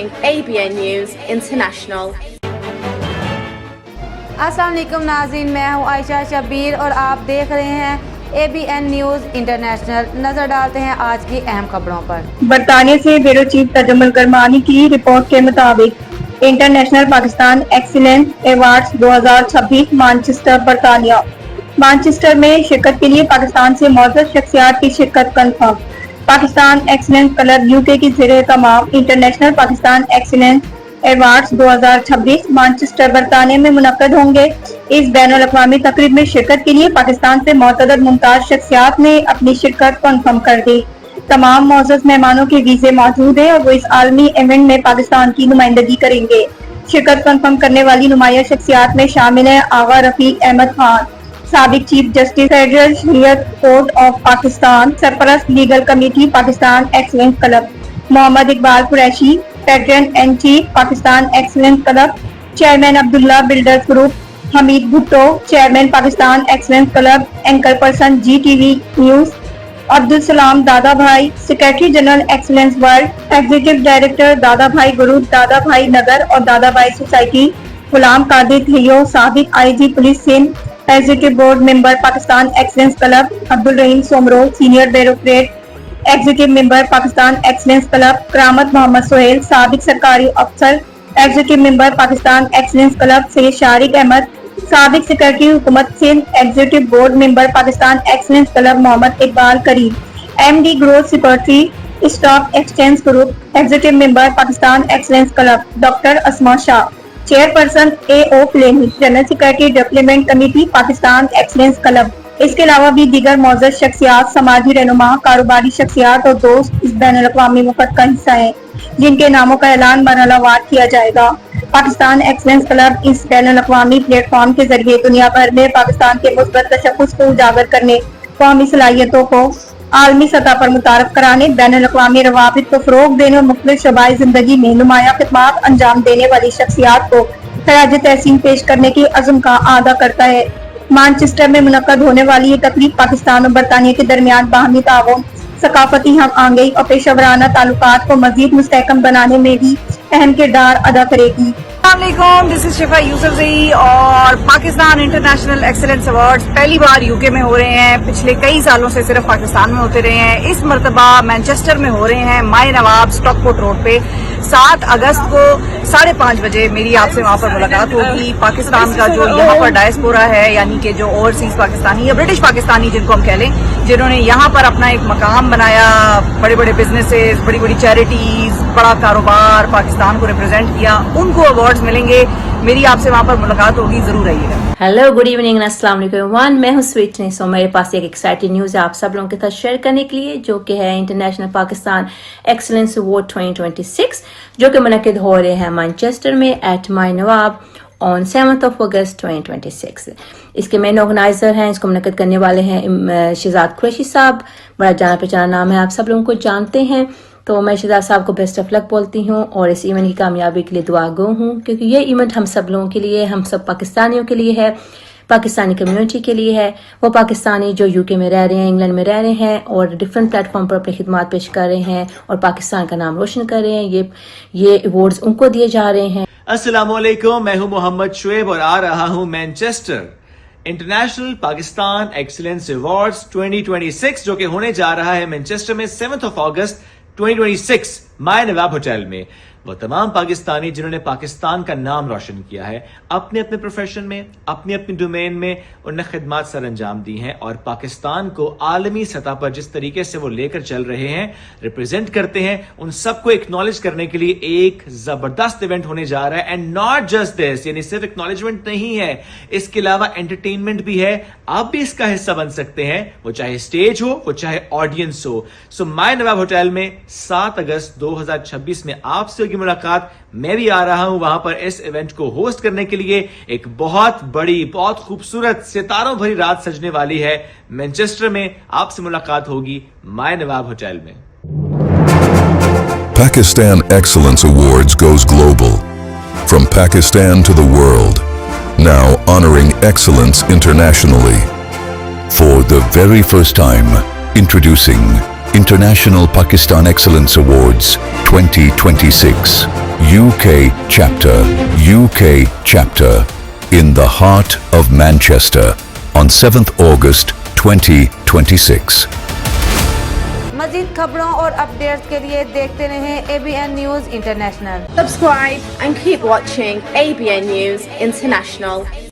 ABN News International. अस्सलाम वालेकुम नाज़रीन, मैं हूँ आयशा शब्बीर और आप देख रहे हैं ABN न्यूज़ इंटरनेशनल। नज़र डालते हैं आज की अहम खबरों पर। बरतानिया से ब्यूरो चीफ तजम्मुल करमानी की रिपोर्ट के मुताबिक international Pakistan excellence awards 2026 Manchester बरतानिया। मानचेस्टर में शिरकत के लिए पाकिस्तान से मौजूद शख्सियात की शिरकत confirm. Pakistan excellence club UK की ज़ेरे तमाम international Pakistan excellence awards 2026 Manchester बरतानिया में मुनक्कद होंगे। इस बैनुल अक़वामी तकरीब में शिरकत के लिए पाकिस्तान से मुतअद्दिद मुमताज़ शख्सियात ने अपनी शिरकत कन्फर्म कर दी। तमाम मौजूद मेहमानों के वीज़े मौजूद हैं और वो इस आलमी इवेंट में पाकिस्तान की नुमाइंदगी करेंगे। शिरकत कन्फर्म करने वाली नुमाया शख्सियात में शामिल है आगा रफीक अहमद खान, साबिक chief justice federal Shariat court of Pakistan, सरपरस्त legal committee Pakistan excellence club, Mohammad Iqbal Qureshi, patron and chief Pakistan excellence club, chairman Abdullah builders group, Hameed Bhutto, chairman Pakistan excellence club, anchor person GTV news, Abdul Salam Dada Bhai, secretary general excellence world, executive director Dada Bhai group, दादा भाई नगर और दादा भाई society, Ghulam Qadir थियो, साबिक IG police Sindh, executive board member Pakistan excellence club, Abdul Rahim Soomro, senior bureaucrat executive member Pakistan excellence club, Karamat Mohammad Sohail, साबिक सरकारी अफसर, executive member Pakistan excellence club, Syed Shariq Ahmed, साबिक सेक्रेटरी हुकूमत Sindh, executive board member Pakistan excellence club, Mohammad Iqbal Karim, MD growth secretary stock exchange group, executive member Pakistan excellence club, doctor Asma Shah, chairperson AO प्लेनी, general secretary development committee Pakistan excellence club. इसके अलावा भी दीगर मौजूद शख्सियात, समाजी रहनुमा, कारोबारी शख्सियात और दोस्त इस बैनुल अक़वामी वफ़द का हिस्सा हैं, जिनके नामों का ऐलान बरअलवार किया जाएगा। पाकिस्तान एक्सीलेंस क्लब इस बैनुल अक़वामी प्लेटफॉर्म के जरिए दुनिया भर में पाकिस्तान के मुस्बत तशख़्ख़ुस को उजागर करने, कौमी सलाहियतों को आलमी सतह पर मुतारफ कराने, बैनुल अक़वामी रवाबित को फ़रोग़ देने और मुख्तलिफ़ शोबाए ज़िंदगी में नुमाया ख़िदमत अंजाम देने वाली शख्सियात को ख़राज तहसीन पेश करने की अज़्म का आदा करता है। मानचेस्टर में मुनक्कद होने वाली ये तकरीब पाकिस्तान और बरतानिया के दरमियान बाहमी ताउन, सकाफती हम आहंगी और पेशेवराना ताल्लुकात को मज़ीद मुस्तहकम बनाने में भी अहम किरदार अदा करेगी। दिस इज शिफा यूसुफज़ई और पाकिस्तान इंटरनेशनल एक्सीलेंस अवार्ड्स पहली बार यूके में हो रहे हैं। पिछले कई सालों से सिर्फ पाकिस्तान में होते रहे हैं। इस मरतबा मैनचेस्टर में हो रहे हैं, माय नवाब स्टॉकपोर्ट रोड पे। 7 अगस्त को 5:30 बजे मेरी आपसे वहाँ पर मुलाकात होगी। पाकिस्तान का जो यहाँ पर डायस्पोरा है, यानी कि जो ओवरसीज पाकिस्तानी या ब्रिटिश पाकिस्तानी जिनको हम कह लें, जिन्होंने यहाँ पर अपना एक मकाम बनाया, बड़े बड़े बिजनेसेस, बड़ी बड़ी चैरिटीज, बड़ा कारोबार, पाकिस्तान को रिप्रेजेंट किया, उनको अवार्ड्स मिलेंगे। मेरी आपसे वहाँ पर मुलाकात होगी, जरूर आइएगा। हेलो, गुड इवनिंग, अस्सलाम वालेकुम एवरीवन। मैं हूँ स्वीटनेस। सो मेरे पास एक एक्साइटिंग न्यूज़ है आप सब लोगों के साथ शेयर करने के लिए, जो कि है इंटरनेशनल पाकिस्तान एक्सीलेंस अवार्ड 2026, जो कि मुनक्किद हो रहे हैं मैनचेस्टर में एट माय नवाब ऑन 7 अगस्त 2026। इसके मेन ऑर्गेनाइजर हैं, इसको मुनक्किद करने वाले हैं शहजाद कुरैशी साहब। बड़ा जाना पहचाना नाम है, आप सब लोगों को जानते हैं। तो मैं शहजाद साहब को बेस्ट ऑफ लक बोलती हूँ और इस इवेंट की कामयाबी के लिए दुआ गो हूँ, क्योंकि ये इवेंट हम सब लोगों के लिए, हम सब पाकिस्तानियों के लिए है, पाकिस्तानी कम्युनिटी के लिए है। वो पाकिस्तानी जो यूके में रह रहे हैं, इंग्लैंड में रह रहे हैं और डिफरेंट प्लेटफॉर्म पर अपनी खिदमत पेश कर रहे हैं और पाकिस्तान का नाम रोशन कर रहे हैं। ये अवार्ड्स उनको दिए जा रहे हैं। अस्सलाम वालेकुम, मैं हूं मोहम्मद शुएब और आ रहा हूं Manchester international Pakistan excellence awards 2026, जो कि होने जा रहा है मैनचेस्टर में 7 अगस्त 2026 माय नवाब होटल में। वो तमाम पाकिस्तानी जिन्होंने पाकिस्तान का नाम रोशन किया है अपने अपने प्रोफेशन में, अपनी अपनी डोमेन में, उन्हें खिदमत सर अंजाम दी हैं और पाकिस्तान को आलमी सतह पर जिस तरीके से वो लेकर चल रहे हैं, रिप्रेजेंट करते हैं, उन सबको एक्नॉलेज करने के लिए एक जबरदस्त इवेंट होने जा रहा है। एंड नॉट जस्ट दिस, यानी सिर्फ एक्नॉलेजमेंट नहीं है, इसके अलावा एंटरटेनमेंट भी है। आप भी इसका हिस्सा बन सकते हैं, वो चाहे स्टेज हो, वो चाहे ऑडियंस हो। सो माय नवाब होटल में 7 अगस्त 2026 में आपसे की मुलाकात। मैं भी आ रहा हूं वहां पर इस इवेंट को होस्ट करने के लिए। एक बहुत बड़ी, बहुत खूबसूरत, सितारों भरी रात सजने वाली है मैनचेस्टर में। आपसे मुलाकात होगी माय नवाब होटल में। Pakistan Excellence Awards goes global. From Pakistan to the world, now honoring excellence internationally. For the very first time, introducing International Pakistan Excellence Awards 2026. UK chapter in the heart of Manchester on 7th August 2026. मज़ीद खबरों और updates के लिए देखते रहें ABN news international. Subscribe and keep watching ABN News International.